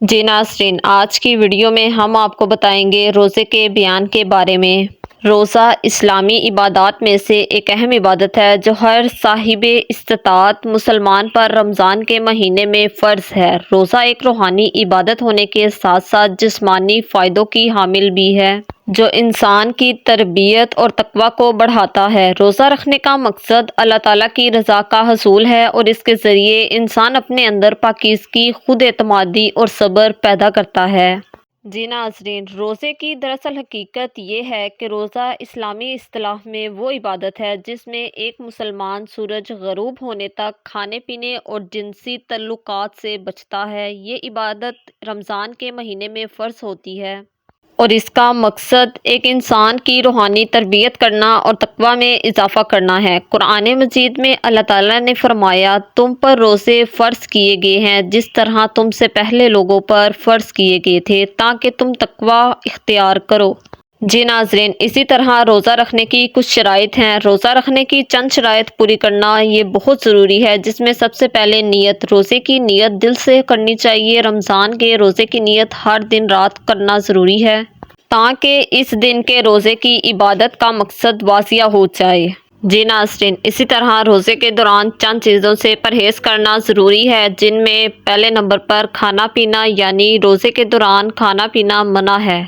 جی ناظرین، آج کی ویڈیو میں ہم آپ کو بتائیں گے روزے کے بیان کے بارے میں۔ روزہ اسلامی عبادات میں سے ایک اہم عبادت ہے جو ہر صاحب استطاعت مسلمان پر رمضان کے مہینے میں فرض ہے۔ روزہ ایک روحانی عبادت ہونے کے ساتھ ساتھ جسمانی فائدوں کی حامل بھی ہے جو انسان کی تربیت اور تقوی کو بڑھاتا ہے۔ روزہ رکھنے کا مقصد اللہ تعالیٰ کی رضا کا حصول ہے اور اس کے ذریعے انسان اپنے اندر پاکیزگی، خود اعتمادی اور صبر پیدا کرتا ہے۔ جی ناظرین، روزے کی دراصل حقیقت یہ ہے کہ روزہ اسلامی اصطلاح میں وہ عبادت ہے جس میں ایک مسلمان سورج غروب ہونے تک کھانے پینے اور جنسی تعلقات سے بچتا ہے۔ یہ عبادت رمضان کے مہینے میں فرض ہوتی ہے اور اس کا مقصد ایک انسان کی روحانی تربیت کرنا اور تقوی میں اضافہ کرنا ہے۔ قرآن مجید میں اللہ تعالیٰ نے فرمایا، تم پر روزے فرض کیے گئے ہیں جس طرح تم سے پہلے لوگوں پر فرض کیے گئے تھے تاکہ تم تقوی اختیار کرو۔ جی ناظرین، اسی طرح روزہ رکھنے کی کچھ شرائط ہیں۔ روزہ رکھنے کی چند شرائط پوری کرنا یہ بہت ضروری ہے، جس میں سب سے پہلے نیت۔ روزے کی نیت دل سے کرنی چاہیے۔ رمضان کے روزے کی نیت ہر دن رات کرنا ضروری ہے تاکہ اس دن کے روزے کی عبادت کا مقصد واضح ہو جائے۔ جی ناظرین، اسی طرح روزے کے دوران چند چیزوں سے پرہیز کرنا ضروری ہے، جن میں پہلے نمبر پر کھانا پینا، یعنی روزے کے دوران کھانا پینا منع ہے۔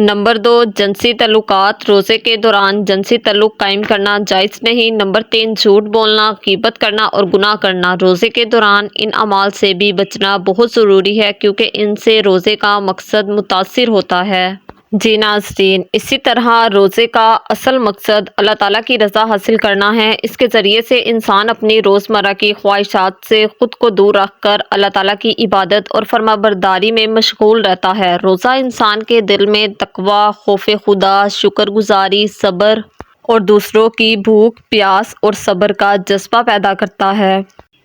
نمبر 2، جنسی تعلقات۔ روزے کے دوران جنسی تعلق قائم کرنا جائز نہیں۔ نمبر 3، جھوٹ بولنا، غیبت کرنا اور گناہ کرنا۔ روزے کے دوران ان اعمال سے بھی بچنا بہت ضروری ہے کیونکہ ان سے روزے کا مقصد متاثر ہوتا ہے۔ جی ناظرین، اسی طرح روزے کا اصل مقصد اللہ تعالیٰ کی رضا حاصل کرنا ہے۔ اس کے ذریعے سے انسان اپنی روزمرہ کی خواہشات سے خود کو دور رکھ کر اللہ تعالیٰ کی عبادت اور فرمانبرداری میں مشغول رہتا ہے۔ روزہ انسان کے دل میں تقوی، خوف خدا، شکر گزاری، صبر اور دوسروں کی بھوک پیاس اور صبر کا جذبہ پیدا کرتا ہے۔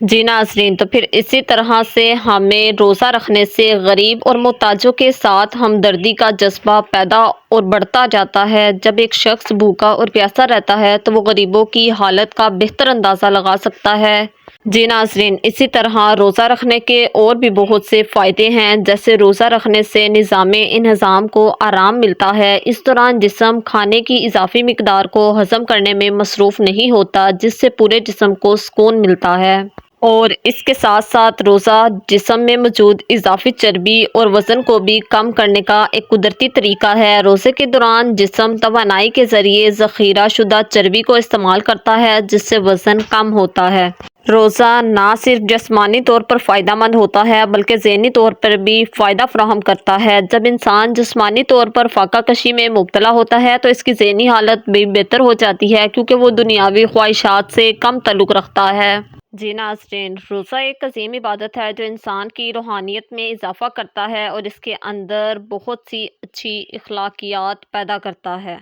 جی ناظرین، تو پھر اسی طرح سے ہمیں روزہ رکھنے سے غریب اور محتاجوں کے ساتھ ہمدردی کا جذبہ پیدا اور بڑھتا جاتا ہے۔ جب ایک شخص بھوکا اور پیاسا رہتا ہے تو وہ غریبوں کی حالت کا بہتر اندازہ لگا سکتا ہے۔ جی ناظرین، اسی طرح روزہ رکھنے کے اور بھی بہت سے فائدے ہیں، جیسے روزہ رکھنے سے نظام انہضام کو آرام ملتا ہے۔ اس دوران جسم کھانے کی اضافی مقدار کو ہضم کرنے میں مصروف نہیں ہوتا، جس سے پورے جسم کو سکون ملتا ہے۔ اور اس کے ساتھ ساتھ روزہ جسم میں موجود اضافی چربی اور وزن کو بھی کم کرنے کا ایک قدرتی طریقہ ہے۔ روزے کے دوران جسم توانائی کے ذریعے ذخیرہ شدہ چربی کو استعمال کرتا ہے جس سے وزن کم ہوتا ہے۔ روزہ نہ صرف جسمانی طور پر فائدہ مند ہوتا ہے بلکہ ذہنی طور پر بھی فائدہ فراہم کرتا ہے۔ جب انسان جسمانی طور پر فاقہ کشی میں مبتلا ہوتا ہے تو اس کی ذہنی حالت بھی بہتر ہو جاتی ہے کیونکہ وہ دنیاوی خواہشات سے کم تعلق رکھتا ہے۔ جی ناظرین، روزہ ایک عظیم عبادت ہے جو انسان کی روحانیت میں اضافہ کرتا ہے اور اس کے اندر بہت سی اچھی اخلاقیات پیدا کرتا ہے۔